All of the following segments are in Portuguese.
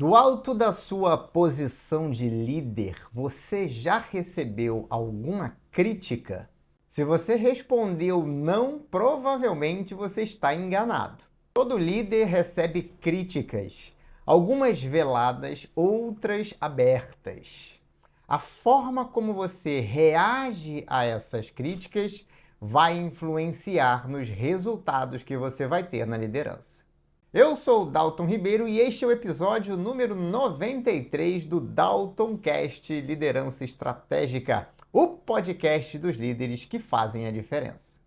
Do alto da sua posição de líder, você já recebeu alguma crítica? Se você respondeu não, provavelmente você está enganado. Todo líder recebe críticas, algumas veladas, outras abertas. A forma como você reage a essas críticas vai influenciar nos resultados que você vai ter na liderança. Eu sou o Dalton Ribeiro e este é o episódio número 93 do DaltonCast Liderança Estratégica, o podcast dos líderes que fazem a diferença.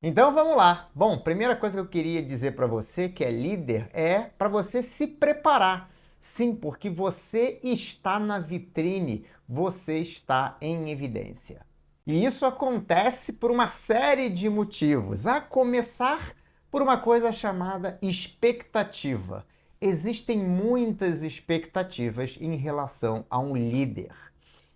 Então vamos lá. Bom, primeira coisa que eu queria dizer para você que é líder é para você se preparar. Sim, porque você está na vitrine, você está em evidência. E isso acontece por uma série de motivos, a começar por uma coisa chamada expectativa. Existem muitas expectativas em relação a um líder.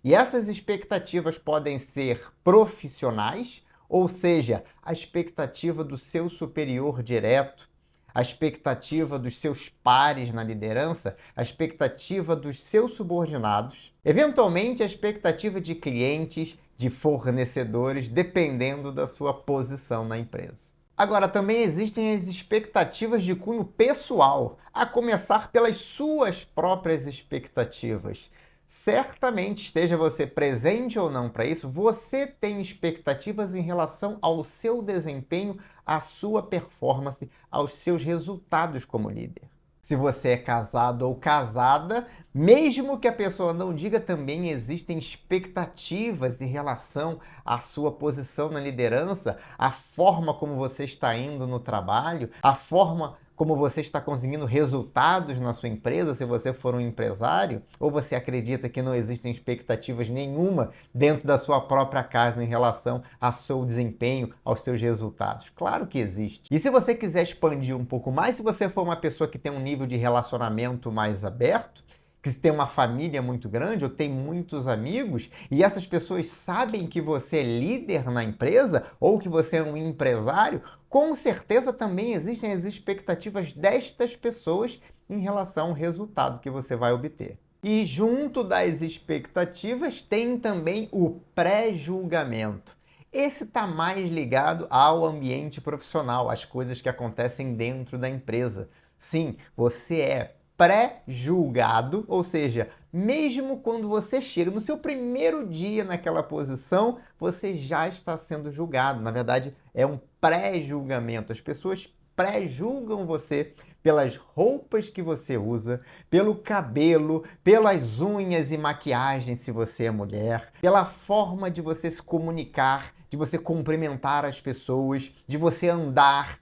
E essas expectativas podem ser profissionais, ou seja, a expectativa do seu superior direto, a expectativa dos seus pares na liderança, a expectativa dos seus subordinados, eventualmente a expectativa de clientes, de fornecedores, dependendo da sua posição na empresa. Agora, também existem as expectativas de cunho pessoal, a começar pelas suas próprias expectativas. Certamente, esteja você presente ou não para isso, você tem expectativas em relação ao seu desempenho, à sua performance, aos seus resultados como líder. Se você é casado ou casada, mesmo que a pessoa não diga, também existem expectativas em relação à sua posição na liderança, a forma como você está indo no trabalho, a forma como você está conseguindo resultados na sua empresa, se você for um empresário, ou você acredita que não existem expectativas nenhuma dentro da sua própria casa em relação ao seu desempenho, aos seus resultados? Claro que existe. E se você quiser expandir um pouco mais, se você for uma pessoa que tem um nível de relacionamento mais aberto, que tem uma família muito grande ou tem muitos amigos e essas pessoas sabem que você é líder na empresa ou que você é um empresário, com certeza também existem as expectativas destas pessoas em relação ao resultado que você vai obter. E junto das expectativas tem também o pré-julgamento. Esse está mais ligado ao ambiente profissional, às coisas que acontecem dentro da empresa. Sim, você é pré-julgado, ou seja, mesmo quando você chega no seu primeiro dia naquela posição, você já está sendo julgado. Na verdade, é um pré-julgamento. As pessoas pré-julgam você pelas roupas que você usa, pelo cabelo, pelas unhas e maquiagem se você é mulher, pela forma de você se comunicar, de você cumprimentar as pessoas, de você andar.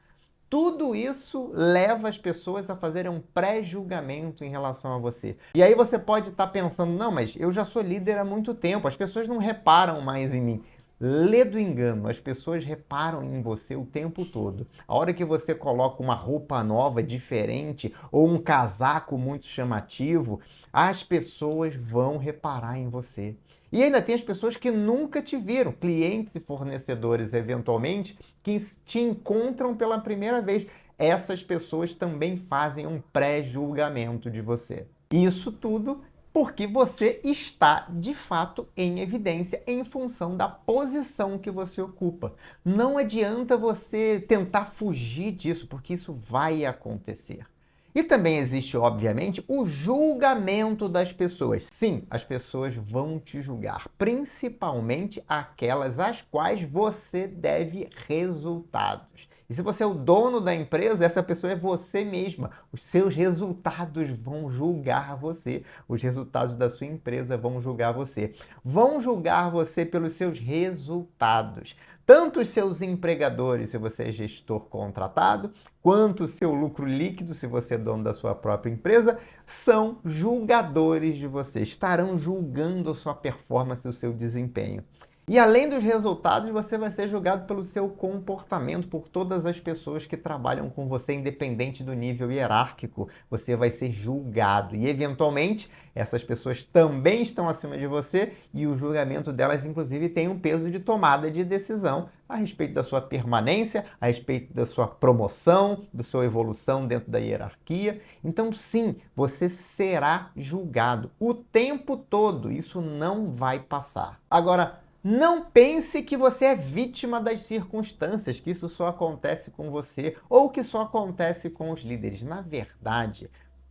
Tudo isso leva as pessoas a fazerem um pré-julgamento em relação a você. E aí você pode estar pensando, não, mas eu já sou líder há muito tempo, as pessoas não reparam mais em mim. Lê do engano, as pessoas reparam em você o tempo todo. A hora que você coloca uma roupa nova, diferente, ou um casaco muito chamativo, as pessoas vão reparar em você. E ainda tem as pessoas que nunca te viram, clientes e fornecedores, eventualmente, que te encontram pela primeira vez. Essas pessoas também fazem um pré-julgamento de você. Isso tudo porque você está, de fato, em evidência em função da posição que você ocupa. Não adianta você tentar fugir disso, porque isso vai acontecer. E também existe, obviamente, o julgamento das pessoas. Sim, as pessoas vão te julgar, principalmente aquelas às quais você deve resultados. E se você é o dono da empresa, essa pessoa é você mesma. Os seus resultados vão julgar você. Os resultados da sua empresa vão julgar você. Vão julgar você pelos seus resultados. Tanto os seus empregadores, se você é gestor contratado, quanto o seu lucro líquido, se você é dono da sua própria empresa, são julgadores de você. Estarão julgando a sua performance, o seu desempenho. E além dos resultados, você vai ser julgado pelo seu comportamento, por todas as pessoas que trabalham com você, independente do nível hierárquico. Você vai ser julgado. E, eventualmente, essas pessoas também estão acima de você e o julgamento delas, inclusive, tem um peso de tomada de decisão a respeito da sua permanência, a respeito da sua promoção, da sua evolução dentro da hierarquia. Então, sim, você será julgado o tempo todo. Isso não vai passar. Agora, não pense que você é vítima das circunstâncias, que isso só acontece com você ou que só acontece com os líderes. Na verdade,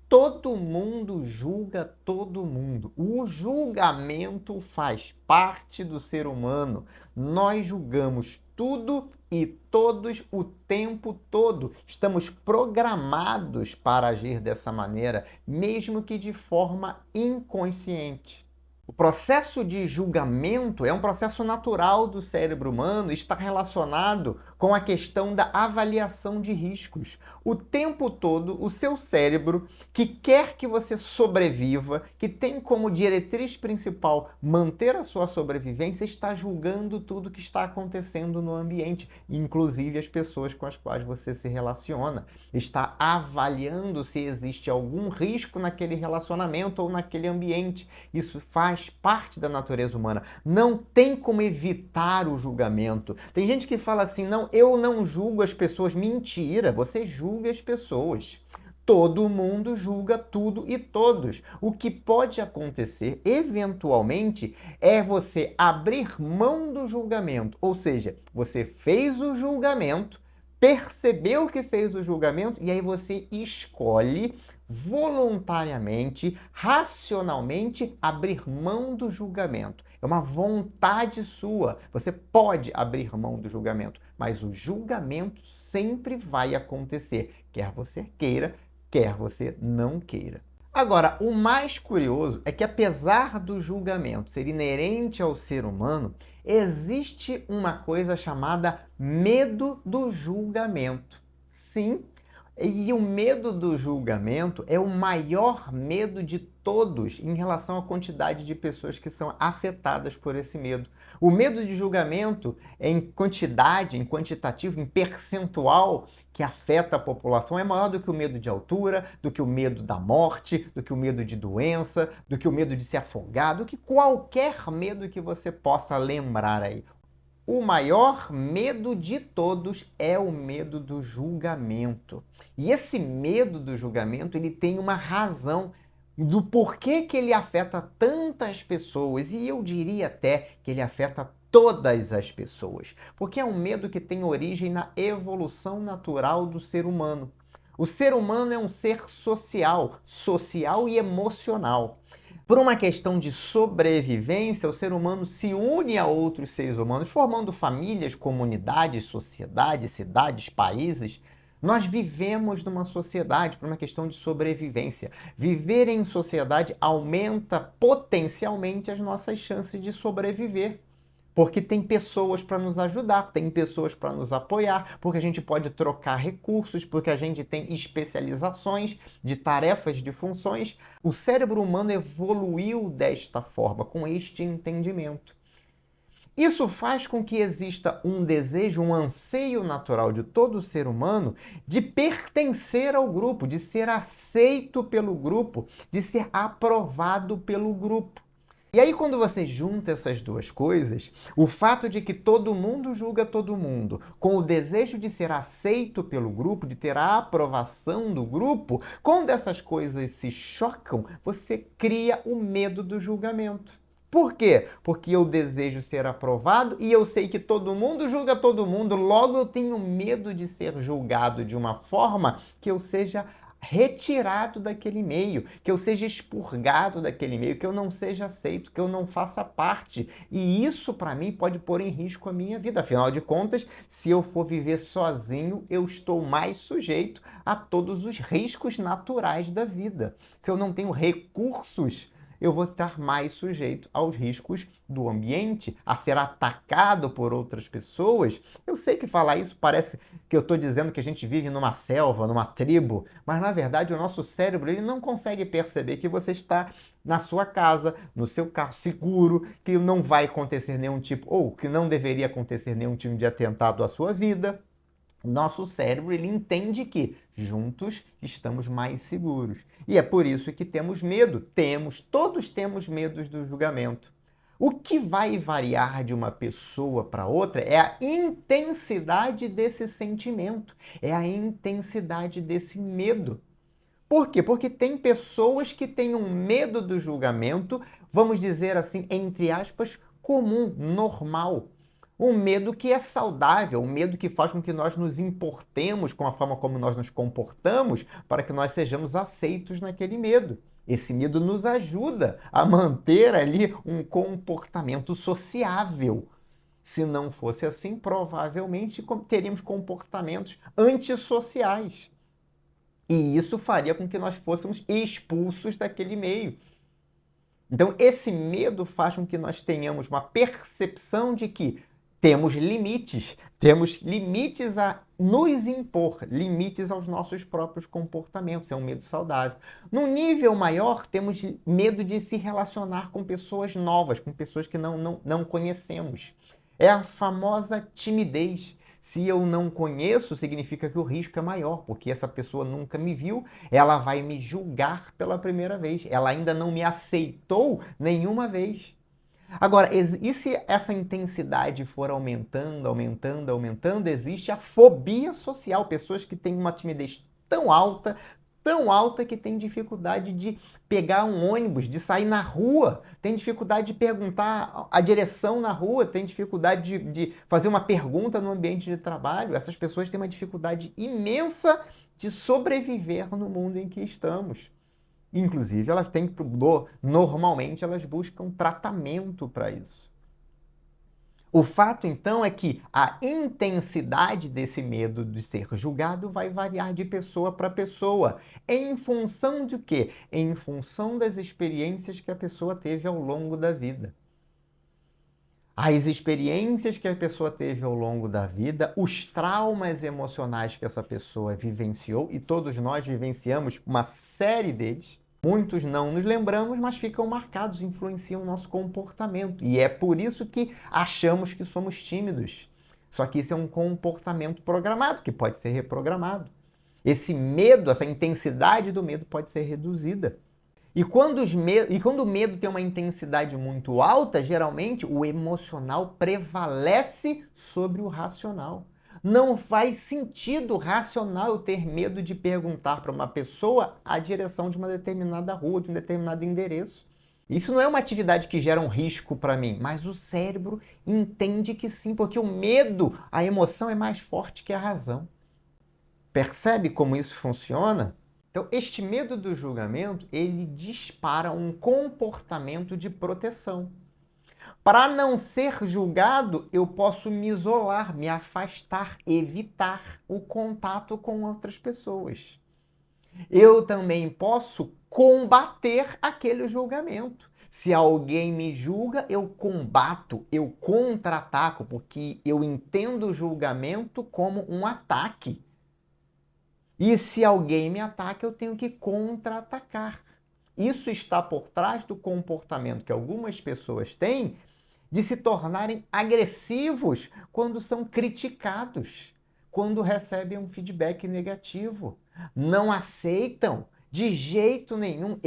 todo mundo julga todo mundo. O julgamento faz parte do ser humano. Nós julgamos tudo e todos o tempo todo. Estamos programados para agir dessa maneira, mesmo que de forma inconsciente. O processo de julgamento é um processo natural do cérebro humano, está relacionado com a questão da avaliação de riscos. O tempo todo, o seu cérebro, que quer que você sobreviva, que tem como diretriz principal manter a sua sobrevivência, está julgando tudo que está acontecendo no ambiente, inclusive as pessoas com as quais você se relaciona. Está avaliando se existe algum risco naquele relacionamento ou naquele ambiente. Isso faz parte da natureza humana. Não tem como evitar o julgamento. Tem gente que fala assim, não, eu não julgo as pessoas. Mentira, você julga as pessoas. Todo mundo julga tudo e todos. O que pode acontecer, eventualmente, é você abrir mão do julgamento. Ou seja, você fez o julgamento, percebeu que fez o julgamento e aí você escolhe voluntariamente, racionalmente, abrir mão do julgamento. É uma vontade sua. Você pode abrir mão do julgamento, mas o julgamento sempre vai acontecer, quer você queira, quer você não queira. Agora, o mais curioso é que, apesar do julgamento ser inerente ao ser humano, existe uma coisa chamada medo do julgamento. Sim, e o medo do julgamento é o maior medo de todos em relação à quantidade de pessoas que são afetadas por esse medo. O medo de julgamento em quantidade, em quantitativo, em percentual que afeta a população é maior do que o medo de altura, do que o medo da morte, do que o medo de doença, do que o medo de se afogar, do que qualquer medo que você possa lembrar aí. O maior medo de todos é o medo do julgamento. E esse medo do julgamento, ele tem uma razão do porquê que ele afeta tantas pessoas, e eu diria até que ele afeta todas as pessoas, porque é um medo que tem origem na evolução natural do ser humano. O ser humano é um ser social, social e emocional. Por uma questão de sobrevivência, o ser humano se une a outros seres humanos, formando famílias, comunidades, sociedades, cidades, países. Nós vivemos numa sociedade por uma questão de sobrevivência. Viver em sociedade aumenta potencialmente as nossas chances de sobreviver. Porque tem pessoas para nos ajudar, tem pessoas para nos apoiar, porque a gente pode trocar recursos, porque a gente tem especializações de tarefas, de funções. O cérebro humano evoluiu desta forma, com este entendimento. Isso faz com que exista um desejo, um anseio natural de todo ser humano de pertencer ao grupo, de ser aceito pelo grupo, de ser aprovado pelo grupo. E aí, quando você junta essas duas coisas, o fato de que todo mundo julga todo mundo, com o desejo de ser aceito pelo grupo, de ter a aprovação do grupo, quando essas coisas se chocam, você cria o medo do julgamento. Por quê? Porque eu desejo ser aprovado e eu sei que todo mundo julga todo mundo, logo eu tenho medo de ser julgado de uma forma que eu seja retirado daquele meio, que eu seja expurgado daquele meio, que eu não seja aceito, que eu não faça parte. E isso, para mim, pode pôr em risco a minha vida. Afinal de contas, se eu for viver sozinho, eu estou mais sujeito a todos os riscos naturais da vida. Se eu não tenho recursos, eu vou estar mais sujeito aos riscos do ambiente, a ser atacado por outras pessoas. Eu sei que falar isso parece que eu estou dizendo que a gente vive numa selva, numa tribo, mas na verdade o nosso cérebro ele não consegue perceber que você está na sua casa, no seu carro, seguro, que não vai acontecer nenhum tipo, ou que não deveria acontecer nenhum tipo de atentado à sua vida. Nosso cérebro, ele entende que juntos estamos mais seguros. E é por isso que temos medo. Todos temos medo do julgamento. O que vai variar de uma pessoa para outra é a intensidade desse sentimento, é a intensidade desse medo. Por quê? Porque tem pessoas que têm um medo do julgamento, vamos dizer assim, entre aspas, comum, normal. Um medo que é saudável, um medo que faz com que nós nos importemos com a forma como nós nos comportamos para que nós sejamos aceitos naquele medo. Esse medo nos ajuda a manter ali um comportamento sociável. Se não fosse assim, provavelmente teríamos comportamentos antissociais. E isso faria com que nós fôssemos expulsos daquele meio. Então, esse medo faz com que nós tenhamos uma percepção de que temos limites a nos impor, limites aos nossos próprios comportamentos. É um medo saudável. Num nível maior, temos medo de se relacionar com pessoas novas, com pessoas que não conhecemos. É a famosa timidez. Se eu não conheço, significa que o risco é maior, porque essa pessoa nunca me viu, ela vai me julgar pela primeira vez, ela ainda não me aceitou nenhuma vez. Agora, e se essa intensidade for aumentando, aumentando, aumentando, existe a fobia social, pessoas que têm uma timidez tão alta que tem dificuldade de pegar um ônibus, de sair na rua, tem dificuldade de perguntar a direção na rua, tem dificuldade de fazer uma pergunta no ambiente de trabalho. Essas pessoas têm uma dificuldade imensa de sobreviver no mundo em que estamos. Inclusive, normalmente elas buscam tratamento para isso. O fato, então, é que a intensidade desse medo de ser julgado vai variar de pessoa para pessoa. Em função de quê? Em função das experiências que a pessoa teve ao longo da vida. As experiências que a pessoa teve ao longo da vida, os traumas emocionais que essa pessoa vivenciou, e todos nós vivenciamos uma série deles. Muitos não nos lembramos, mas ficam marcados, influenciam o nosso comportamento. E é por isso que achamos que somos tímidos. Só que isso é um comportamento programado, que pode ser reprogramado. Esse medo, essa intensidade do medo pode ser reduzida. E quando o medo tem uma intensidade muito alta, geralmente o emocional prevalece sobre o racional. Não faz sentido racional eu ter medo de perguntar para uma pessoa a direção de uma determinada rua, de um determinado endereço. Isso não é uma atividade que gera um risco para mim, mas o cérebro entende que sim, porque o medo, a emoção é mais forte que a razão. Percebe como isso funciona? Então, este medo do julgamento, ele dispara um comportamento de proteção. Para não ser julgado, eu posso me isolar, me afastar, evitar o contato com outras pessoas. Eu também posso combater aquele julgamento. Se alguém me julga, eu combato, eu contra-ataco, porque eu entendo o julgamento como um ataque. E se alguém me ataca, eu tenho que contra-atacar. Isso está por trás do comportamento que algumas pessoas têm de se tornarem agressivos quando são criticados, quando recebem um feedback negativo. Não aceitam de jeito nenhum.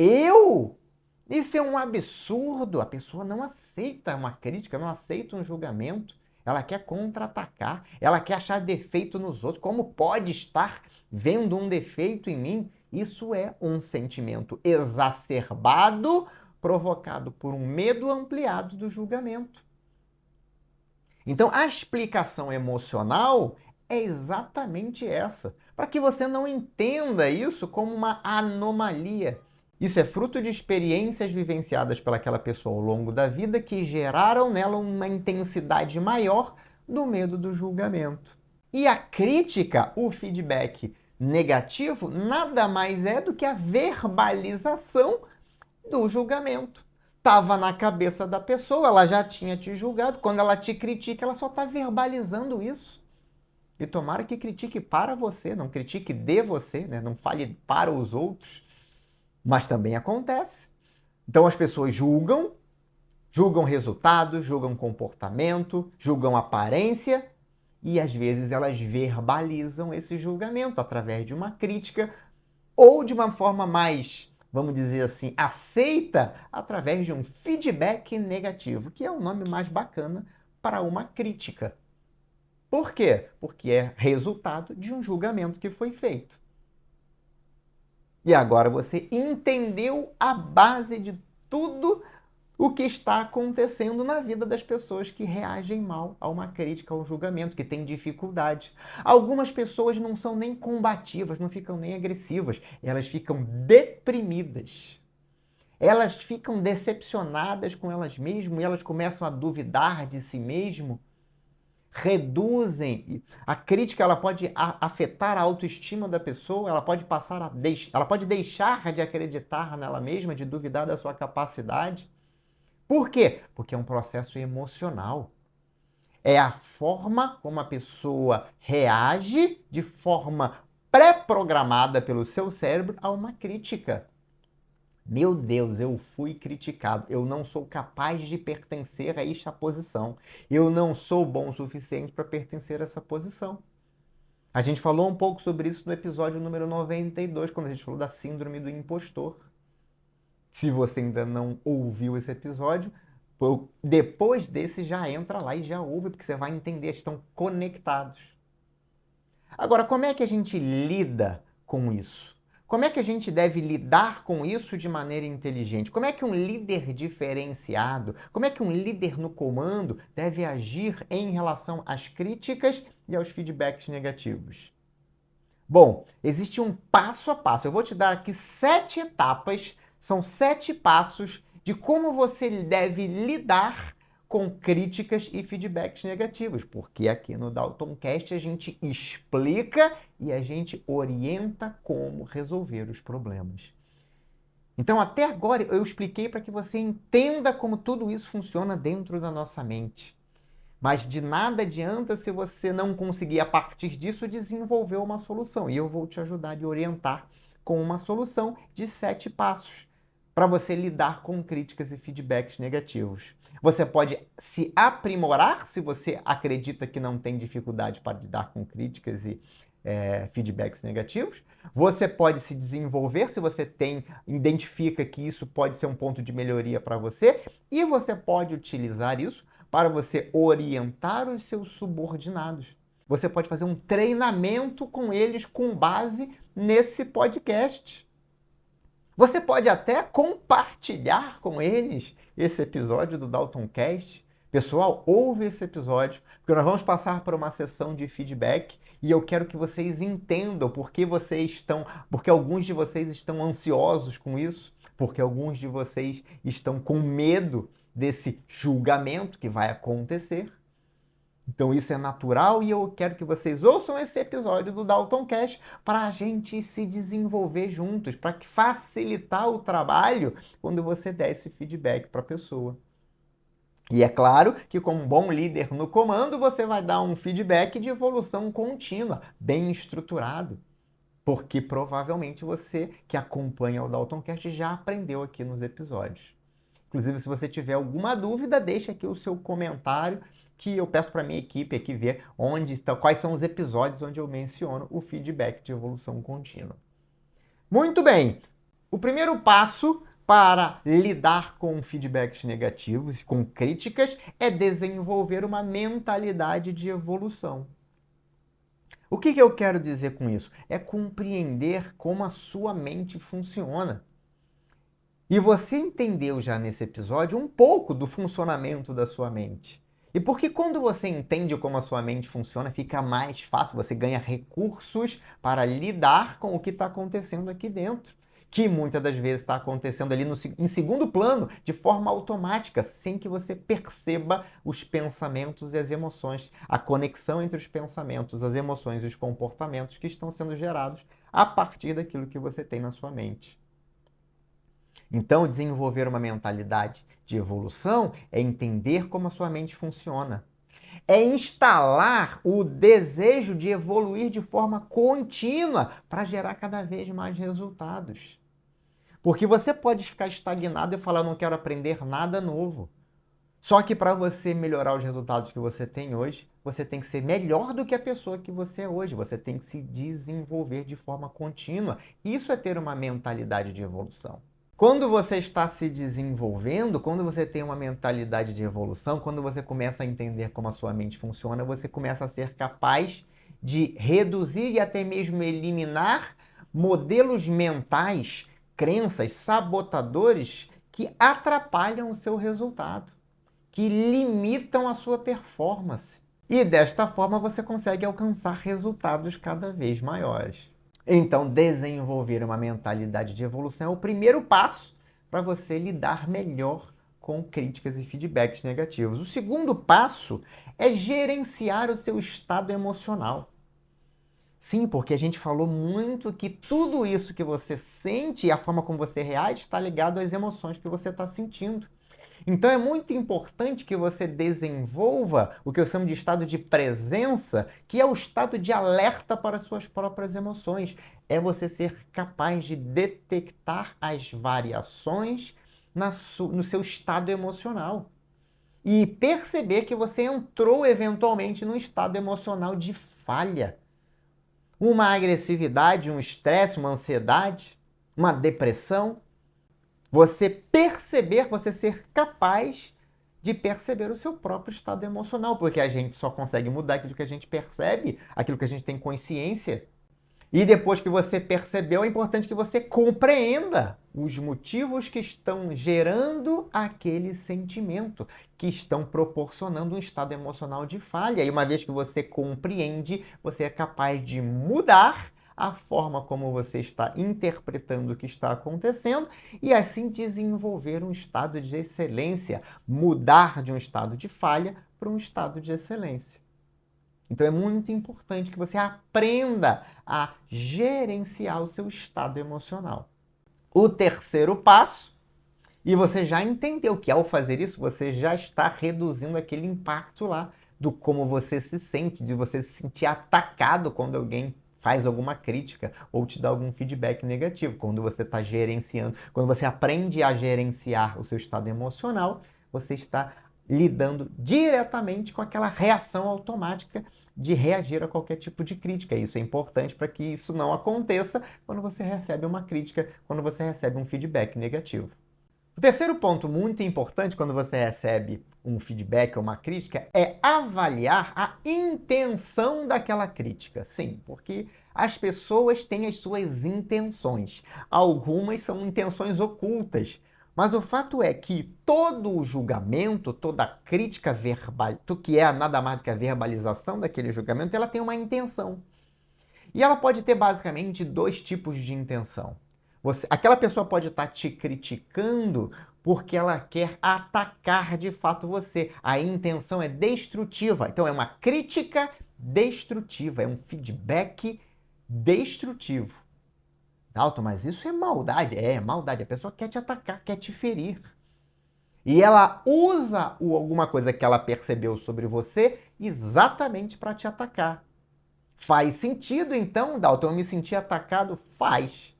Isso é um absurdo. A pessoa não aceita uma crítica, não aceita um julgamento. Ela quer contra-atacar, ela quer achar defeito nos outros. Como pode estar vendo um defeito em mim? Isso é um sentimento exacerbado, provocado por um medo ampliado do julgamento. Então, a explicação emocional é exatamente essa, para que você não entenda isso como uma anomalia. Isso é fruto de experiências vivenciadas pelaquela pessoa ao longo da vida que geraram nela uma intensidade maior do medo do julgamento. E a crítica, o feedback negativo, nada mais é do que a verbalização do julgamento. Estava na cabeça da pessoa, ela já tinha te julgado, quando ela te critica, ela só está verbalizando isso. E tomara que critique para você, não critique de você, né? Não fale para os outros. Mas também acontece. Então as pessoas julgam, julgam resultados, julgam comportamento, julgam aparência e às vezes elas verbalizam esse julgamento através de uma crítica ou de uma forma mais, vamos dizer assim, aceita através de um feedback negativo, que é o nome mais bacana para uma crítica. Por quê? Porque é resultado de um julgamento que foi feito. E agora você entendeu a base de tudo o que está acontecendo na vida das pessoas que reagem mal a uma crítica, a um julgamento, que têm dificuldade. Algumas pessoas não são nem combativas, não ficam nem agressivas, elas ficam deprimidas. Elas ficam decepcionadas com elas mesmas e elas começam a duvidar de si mesmo, reduzem. A crítica ela pode afetar a autoestima da pessoa, ela pode ela pode deixar de acreditar nela mesma, de duvidar da sua capacidade. Por quê? Porque é um processo emocional. É a forma como a pessoa reage de forma pré-programada pelo seu cérebro a uma crítica. Meu Deus, eu fui criticado. Eu não sou capaz de pertencer a esta posição. Eu não sou bom o suficiente para pertencer a essa posição. A gente falou um pouco sobre isso no episódio número 92, quando a gente falou da síndrome do impostor. Se você ainda não ouviu esse episódio, depois desse já entra lá e já ouve, porque você vai entender, estão conectados. Agora, como é que a gente lida com isso? Como é que a gente deve lidar com isso de maneira inteligente? Como é que um líder diferenciado, como é que um líder no comando deve agir em relação às críticas e aos feedbacks negativos? Bom, existe um passo a passo. Eu vou te dar aqui 7 etapas, são 7 passos de como você deve lidar com críticas e feedbacks negativos, porque aqui no DaltonCast a gente explica e a gente orienta como resolver os problemas. Então, até agora eu expliquei para que você entenda como tudo isso funciona dentro da nossa mente. Mas de nada adianta se você não conseguir, a partir disso, desenvolver uma solução. E eu vou te ajudar e orientar com uma solução de 7 passos para você lidar com críticas e feedbacks negativos. Você pode se aprimorar se você acredita que não tem dificuldade para lidar com críticas e feedbacks negativos. Você pode se desenvolver se você identifica que isso pode ser um ponto de melhoria para você. E você pode utilizar isso para você orientar os seus subordinados. Você pode fazer um treinamento com eles com base nesse podcast. Você pode até compartilhar com eles esse episódio do DaltonCast. Pessoal, ouve esse episódio, porque nós vamos passar por uma sessão de feedback e eu quero que vocês entendam porque alguns de vocês estão ansiosos com isso, porque alguns de vocês estão com medo desse julgamento que vai acontecer. Então isso é natural e eu quero que vocês ouçam esse episódio do DaltonCast para a gente se desenvolver juntos, para facilitar o trabalho quando você der esse feedback para a pessoa. E é claro que, como um bom líder no comando, você vai dar um feedback de evolução contínua, bem estruturado. Porque provavelmente você que acompanha o DaltonCast já aprendeu aqui nos episódios. Inclusive, se você tiver alguma dúvida, deixa aqui o seu comentário que eu peço para a minha equipe aqui ver quais são os episódios onde eu menciono o feedback de evolução contínua. Muito bem! O primeiro passo para lidar com feedbacks negativos e com críticas é desenvolver uma mentalidade de evolução. O que eu quero dizer com isso? É compreender como a sua mente funciona. E você entendeu já nesse episódio um pouco do funcionamento da sua mente. E porque quando você entende como a sua mente funciona, fica mais fácil, você ganha recursos para lidar com o que está acontecendo aqui dentro. Que muitas das vezes está acontecendo ali em segundo plano, de forma automática, sem que você perceba os pensamentos e as emoções, a conexão entre os pensamentos, as emoções e os comportamentos que estão sendo gerados a partir daquilo que você tem na sua mente. Então, desenvolver uma mentalidade de evolução é entender como a sua mente funciona. É instalar o desejo de evoluir de forma contínua para gerar cada vez mais resultados. Porque você pode ficar estagnado e falar, não quero aprender nada novo. Só que para você melhorar os resultados que você tem hoje, você tem que ser melhor do que a pessoa que você é hoje. Você tem que se desenvolver de forma contínua. Isso é ter uma mentalidade de evolução. Quando você está se desenvolvendo, quando você tem uma mentalidade de evolução, quando você começa a entender como a sua mente funciona, você começa a ser capaz de reduzir e até mesmo eliminar modelos mentais, crenças, sabotadores que atrapalham o seu resultado, que limitam a sua performance. E desta forma você consegue alcançar resultados cada vez maiores. Então, desenvolver uma mentalidade de evolução é o primeiro passo para você lidar melhor com críticas e feedbacks negativos. O segundo passo é gerenciar o seu estado emocional. Sim, porque a gente falou muito que tudo isso que você sente e a forma como você reage está ligado às emoções que você está sentindo. Então é muito importante que você desenvolva o que eu chamo de estado de presença, que é o estado de alerta para as suas próprias emoções. É você ser capaz de detectar as variações no seu estado emocional. E perceber que você entrou eventualmente num estado emocional de falha. Uma agressividade, um estresse, uma ansiedade, uma depressão. Você perceber, você ser capaz de perceber o seu próprio estado emocional, porque a gente só consegue mudar aquilo que a gente percebe, aquilo que a gente tem consciência. E depois que você percebeu, é importante que você compreenda os motivos que estão gerando aquele sentimento, que estão proporcionando um estado emocional de falha. E uma vez que você compreende, você é capaz de mudar a forma como você está interpretando o que está acontecendo e assim desenvolver um estado de excelência, mudar de um estado de falha para um estado de excelência. Então é muito importante que você aprenda a gerenciar o seu estado emocional. O terceiro passo, e você já entendeu que ao fazer isso você já está reduzindo aquele impacto lá do como você se sente, de você se sentir atacado quando alguém faz alguma crítica ou te dá algum feedback negativo. Quando você está gerenciando, quando você aprende a gerenciar o seu estado emocional, você está lidando diretamente com aquela reação automática de reagir a qualquer tipo de crítica. Isso é importante para que isso não aconteça quando você recebe uma crítica, quando você recebe um feedback negativo. O terceiro ponto muito importante quando você recebe um feedback ou uma crítica é avaliar a intenção daquela crítica. Sim, porque as pessoas têm as suas intenções. Algumas são intenções ocultas. Mas o fato é que todo o julgamento, toda crítica verbal, que é nada mais do que a verbalização daquele julgamento, ela tem uma intenção. E ela pode ter basicamente dois tipos de intenção. Aquela pessoa pode estar te criticando porque ela quer atacar de fato você. A intenção é destrutiva. Então é uma crítica destrutiva, é um feedback destrutivo. Dalton, mas isso é maldade. É maldade. A pessoa quer te atacar, quer te ferir. E ela usa alguma coisa que ela percebeu sobre você exatamente para te atacar. Faz sentido, então, Dalton, eu me senti atacado? Faz.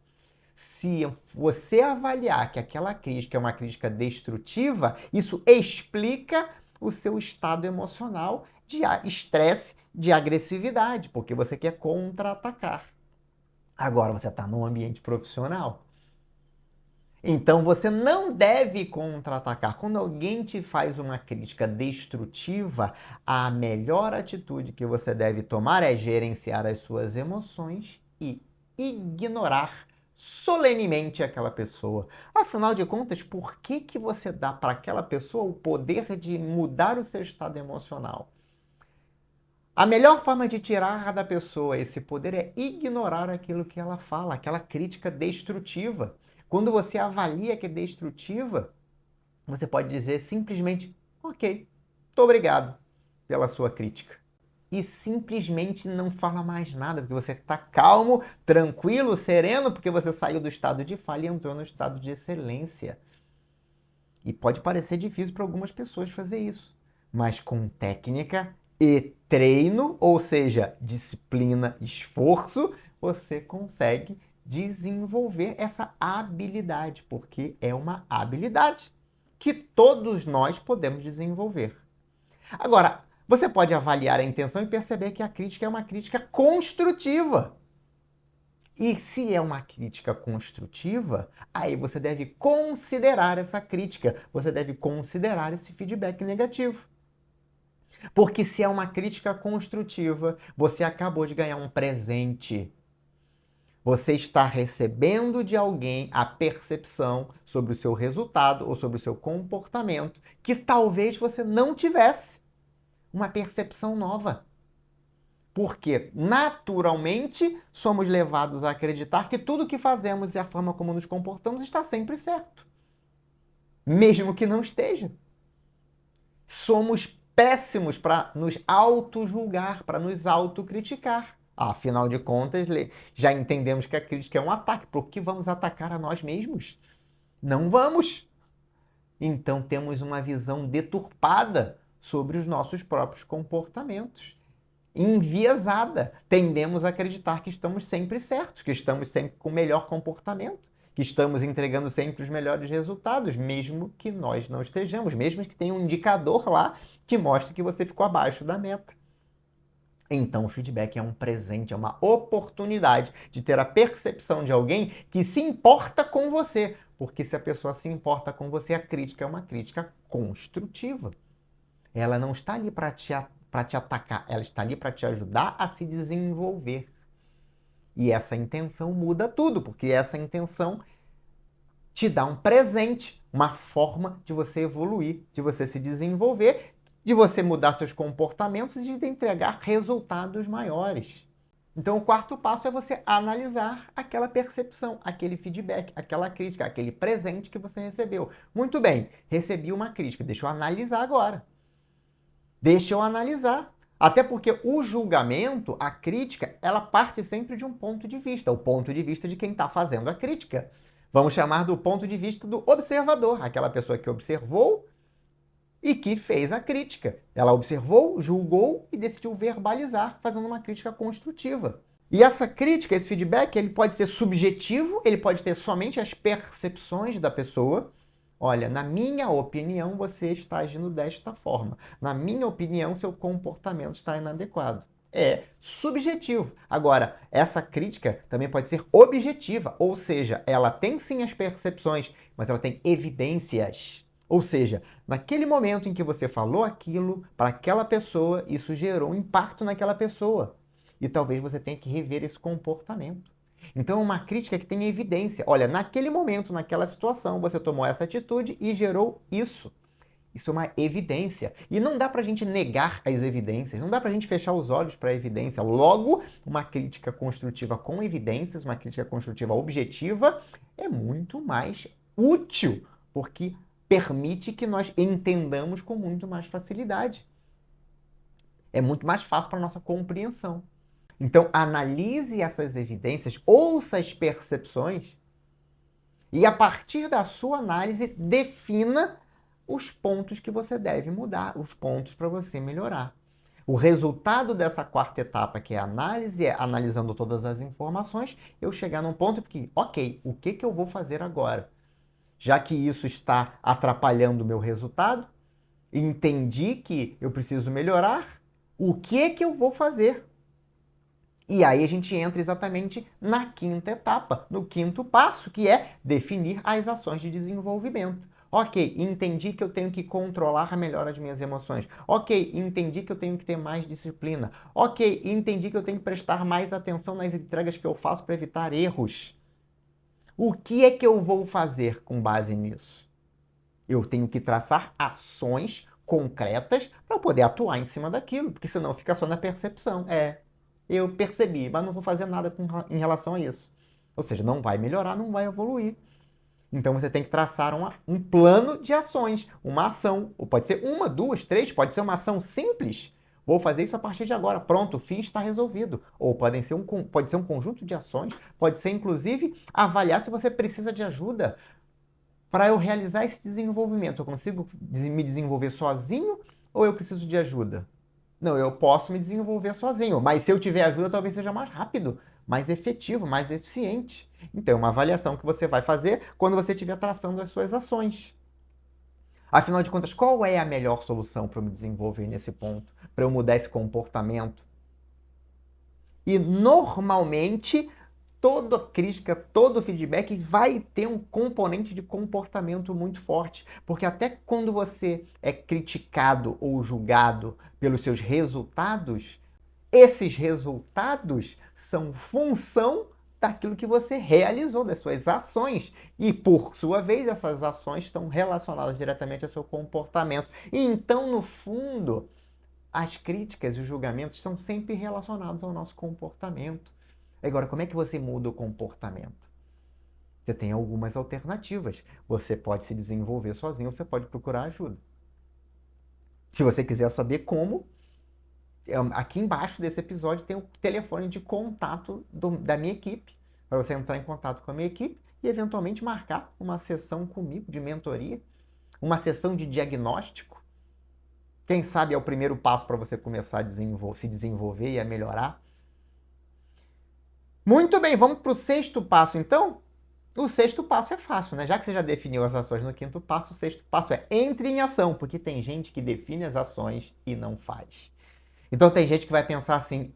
Se você avaliar que aquela crítica é uma crítica destrutiva, isso explica o seu estado emocional de estresse, de agressividade, porque você quer contra-atacar. Agora você está num ambiente profissional. Então você não deve contra-atacar. Quando alguém te faz uma crítica destrutiva, a melhor atitude que você deve tomar é gerenciar as suas emoções e ignorar solenemente aquela pessoa. Afinal de contas, por que você dá para aquela pessoa o poder de mudar o seu estado emocional? A melhor forma de tirar da pessoa esse poder é ignorar aquilo que ela fala, aquela crítica destrutiva. Quando você avalia que é destrutiva, você pode dizer simplesmente, ok, muito obrigado pela sua crítica. E simplesmente não fala mais nada, porque você está calmo, tranquilo, sereno, porque você saiu do estado de falha e entrou no estado de excelência. E pode parecer difícil para algumas pessoas fazer isso, mas com técnica e treino, ou seja, disciplina, esforço, você consegue desenvolver essa habilidade, porque é uma habilidade que todos nós podemos desenvolver. Agora, você pode avaliar a intenção e perceber que a crítica é uma crítica construtiva. E se é uma crítica construtiva, aí você deve considerar essa crítica, você deve considerar esse feedback negativo. Porque se é uma crítica construtiva, você acabou de ganhar um presente. Você está recebendo de alguém a percepção sobre o seu resultado ou sobre o seu comportamento que talvez você não tivesse. Uma percepção nova. Porque, naturalmente, somos levados a acreditar que tudo o que fazemos e a forma como nos comportamos está sempre certo. Mesmo que não esteja. Somos péssimos para nos auto-julgar, para nos autocriticar. Afinal de contas, já entendemos que a crítica é um ataque. Por que vamos atacar a nós mesmos? Não vamos. Então, temos uma visão deturpada sobre os nossos próprios comportamentos. Enviesada. Tendemos a acreditar que estamos sempre certos, que estamos sempre com o melhor comportamento, que estamos entregando sempre os melhores resultados, mesmo que nós não estejamos, mesmo que tenha um indicador lá que mostre que você ficou abaixo da meta. Então, o feedback é um presente, é uma oportunidade de ter a percepção de alguém que se importa com você, porque se a pessoa se importa com você, a crítica é uma crítica construtiva. Ela não está ali para te atacar, ela está ali para te ajudar a se desenvolver. E essa intenção muda tudo, porque essa intenção te dá um presente, uma forma de você evoluir, de você se desenvolver, de você mudar seus comportamentos e de entregar resultados maiores. Então, o quarto passo é você analisar aquela percepção, aquele feedback, aquela crítica, aquele presente que você recebeu. Muito bem, recebi uma crítica, deixa eu analisar agora. Deixa eu analisar. Até porque o julgamento, a crítica, ela parte sempre de um ponto de vista, o ponto de vista de quem está fazendo a crítica. Vamos chamar do ponto de vista do observador, aquela pessoa que observou e que fez a crítica. Ela observou, julgou e decidiu verbalizar, fazendo uma crítica construtiva. E essa crítica, esse feedback, ele pode ser subjetivo, ele pode ter somente as percepções da pessoa. Olha, na minha opinião, você está agindo desta forma. Na minha opinião, seu comportamento está inadequado. É subjetivo. Agora, essa crítica também pode ser objetiva, ou seja, ela tem sim as percepções, mas ela tem evidências. Ou seja, naquele momento em que você falou aquilo para aquela pessoa, isso gerou um impacto naquela pessoa. E talvez você tenha que rever esse comportamento. Então, é uma crítica que tem evidência. Olha, naquele momento, naquela situação, você tomou essa atitude e gerou isso. Isso é uma evidência. E não dá pra gente negar as evidências, não dá pra gente fechar os olhos para a evidência. Logo, uma crítica construtiva com evidências, uma crítica construtiva objetiva, é muito mais útil, porque permite que nós entendamos com muito mais facilidade. É muito mais fácil para a nossa compreensão. Então, analise essas evidências, ouça as percepções e, a partir da sua análise, defina os pontos que você deve mudar, os pontos para você melhorar. O resultado dessa quarta etapa, que é a análise, é analisando todas as informações, eu chegar num ponto que, ok, o que eu vou fazer agora? Já que isso está atrapalhando o meu resultado, entendi que eu preciso melhorar, o que eu vou fazer? E aí a gente entra exatamente na quinta etapa, no quinto passo, que é definir as ações de desenvolvimento. Ok, entendi que eu tenho que controlar melhor as minhas emoções. Ok, entendi que eu tenho que ter mais disciplina. Ok, entendi que eu tenho que prestar mais atenção nas entregas que eu faço para evitar erros. O que é que eu vou fazer com base nisso? Eu tenho que traçar ações concretas para poder atuar em cima daquilo, porque senão fica só na percepção. Eu percebi, mas não vou fazer nada em relação a isso. Ou seja, não vai melhorar, não vai evoluir. Então você tem que traçar um plano de ações, uma ação. Ou pode ser uma, duas, três, pode ser uma ação simples. Vou fazer isso a partir de agora. Pronto, fiz, está resolvido. Ou pode ser um conjunto de ações, pode ser inclusive avaliar se você precisa de ajuda. Para eu realizar esse desenvolvimento, eu consigo me desenvolver sozinho ou eu preciso de ajuda? Não, eu posso me desenvolver sozinho, mas se eu tiver ajuda, talvez seja mais rápido, mais efetivo, mais eficiente. Então, é uma avaliação que você vai fazer quando você estiver traçando as suas ações. Afinal de contas, qual é a melhor solução para eu me desenvolver nesse ponto? Para eu mudar esse comportamento? E normalmente, toda crítica, todo feedback vai ter um componente de comportamento muito forte. Porque até quando você é criticado ou julgado pelos seus resultados, esses resultados são função daquilo que você realizou, das suas ações. E, por sua vez, essas ações estão relacionadas diretamente ao seu comportamento. E então, no fundo, as críticas e os julgamentos são sempre relacionados ao nosso comportamento. Agora, como é que você muda o comportamento? Você tem algumas alternativas. Você pode se desenvolver sozinho, você pode procurar ajuda. Se você quiser saber como, aqui embaixo desse episódio tem o telefone de contato da minha equipe, para você entrar em contato com a minha equipe e eventualmente marcar uma sessão comigo de mentoria, uma sessão de diagnóstico. Quem sabe é o primeiro passo para você começar a se desenvolver e a melhorar. Muito bem, vamos para o sexto passo então? O sexto passo é fácil, né? Já que você já definiu as ações no quinto passo, o sexto passo é entre em ação, porque tem gente que define as ações e não faz. Então tem gente que vai pensar assim,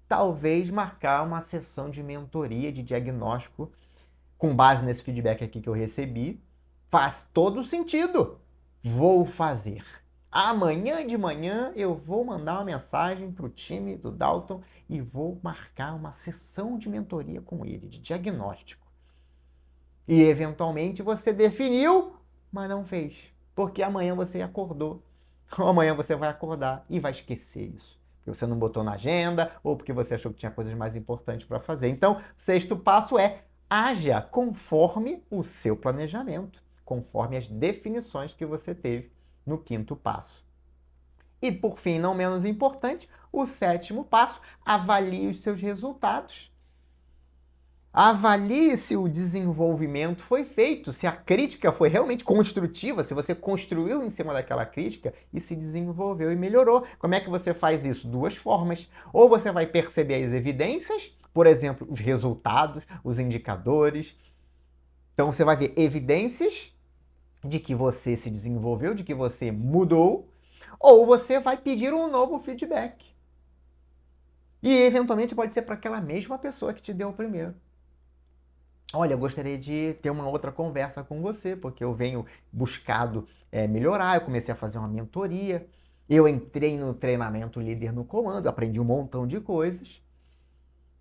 talvez marcar uma sessão de mentoria, de diagnóstico, com base nesse feedback aqui que eu recebi, faz todo sentido. Vou fazer. Amanhã de manhã eu vou mandar uma mensagem para o time do Dalton e vou marcar uma sessão de mentoria com ele, de diagnóstico. E eventualmente você definiu, mas não fez. Porque amanhã você acordou. Ou amanhã você vai acordar e vai esquecer isso. Porque você não botou na agenda ou porque você achou que tinha coisas mais importantes para fazer. Então, sexto passo é haja conforme o seu planejamento, conforme as definições que você teve no quinto passo. E, por fim, não menos importante, o sétimo passo, avalie os seus resultados. Avalie se o desenvolvimento foi feito, se a crítica foi realmente construtiva, se você construiu em cima daquela crítica e se desenvolveu e melhorou. Como é que você faz isso? Duas formas. Ou você vai perceber as evidências, por exemplo, os resultados, os indicadores. Então você vai ver evidências de que você se desenvolveu, de que você mudou, ou você vai pedir um novo feedback. E eventualmente pode ser para aquela mesma pessoa que te deu o primeiro. Olha, eu gostaria de ter uma outra conversa com você, porque eu venho buscado melhorar, eu comecei a fazer uma mentoria, eu entrei no treinamento Líder no Comando, aprendi um montão de coisas.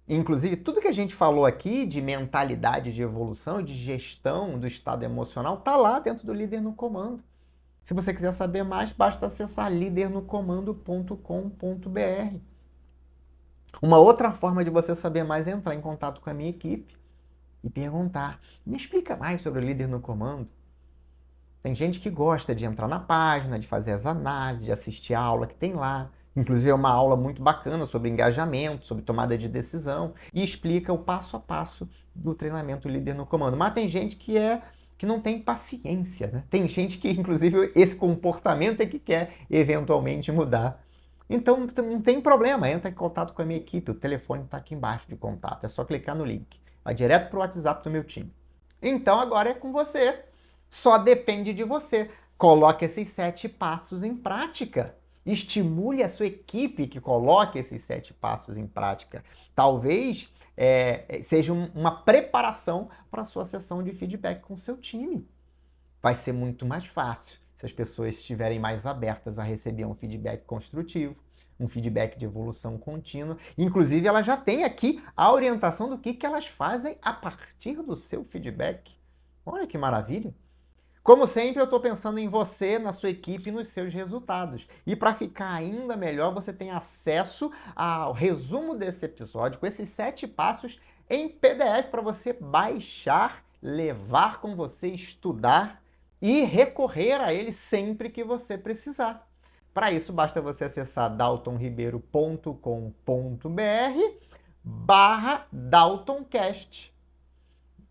Inclusive, tudo que a gente falou aqui de mentalidade de evolução, de gestão do estado emocional, está lá dentro do Líder no Comando. Se você quiser saber mais, basta acessar lidernocomando.com.br. Uma outra forma de você saber mais é entrar em contato com a minha equipe e perguntar, me explica mais sobre o Líder no Comando. Tem gente que gosta de entrar na página, de fazer as análises, de assistir a aula que tem lá. Inclusive é uma aula muito bacana sobre engajamento, sobre tomada de decisão e explica o passo a passo do treinamento Líder no Comando. Mas tem gente que não tem paciência, né? Tem gente que, inclusive, esse comportamento é que quer eventualmente mudar. Então não tem problema, entra em contato com a minha equipe, o telefone está aqui embaixo de contato, é só clicar no link. Vai direto para o WhatsApp do meu time. Então agora é com você. Só depende de você. Coloque esses 7 passos em prática. Estimule a sua equipe que coloque esses 7 passos em prática. Talvez seja uma preparação para a sua sessão de feedback com o seu time. Vai ser muito mais fácil se as pessoas estiverem mais abertas a receber um feedback construtivo, um feedback de evolução contínua. Inclusive, ela já tem aqui a orientação do que elas fazem a partir do seu feedback. Olha que maravilha! Como sempre, eu estou pensando em você, na sua equipe e nos seus resultados. E para ficar ainda melhor, você tem acesso ao resumo desse episódio com esses 7 passos em PDF para você baixar, levar com você, estudar e recorrer a ele sempre que você precisar. Para isso, basta você acessar daltonribeiro.com.br/DaltonCast.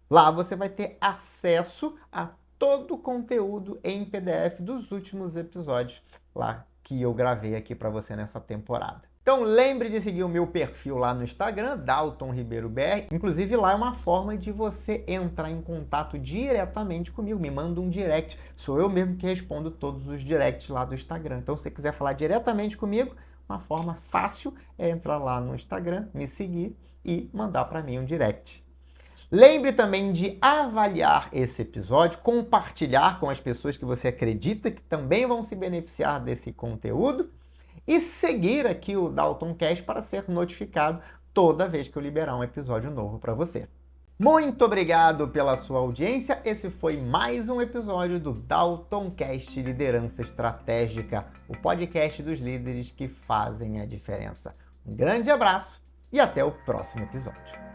Lá você vai ter acesso a todo o conteúdo em PDF dos últimos episódios lá que eu gravei aqui para você nessa temporada. Então lembre de seguir o meu perfil lá no Instagram, Dalton Ribeiro BR. Inclusive lá é uma forma de você entrar em contato diretamente comigo. Me manda um direct. Sou eu mesmo que respondo todos os directs lá do Instagram. Então se você quiser falar diretamente comigo, uma forma fácil é entrar lá no Instagram, me seguir e mandar para mim um direct. Lembre também de avaliar esse episódio, compartilhar com as pessoas que você acredita que também vão se beneficiar desse conteúdo e seguir aqui o Dalton Cast para ser notificado toda vez que eu liberar um episódio novo para você. Muito obrigado pela sua audiência. Esse foi mais um episódio do Dalton Cast Liderança Estratégica, o podcast dos líderes que fazem a diferença. Um grande abraço e até o próximo episódio.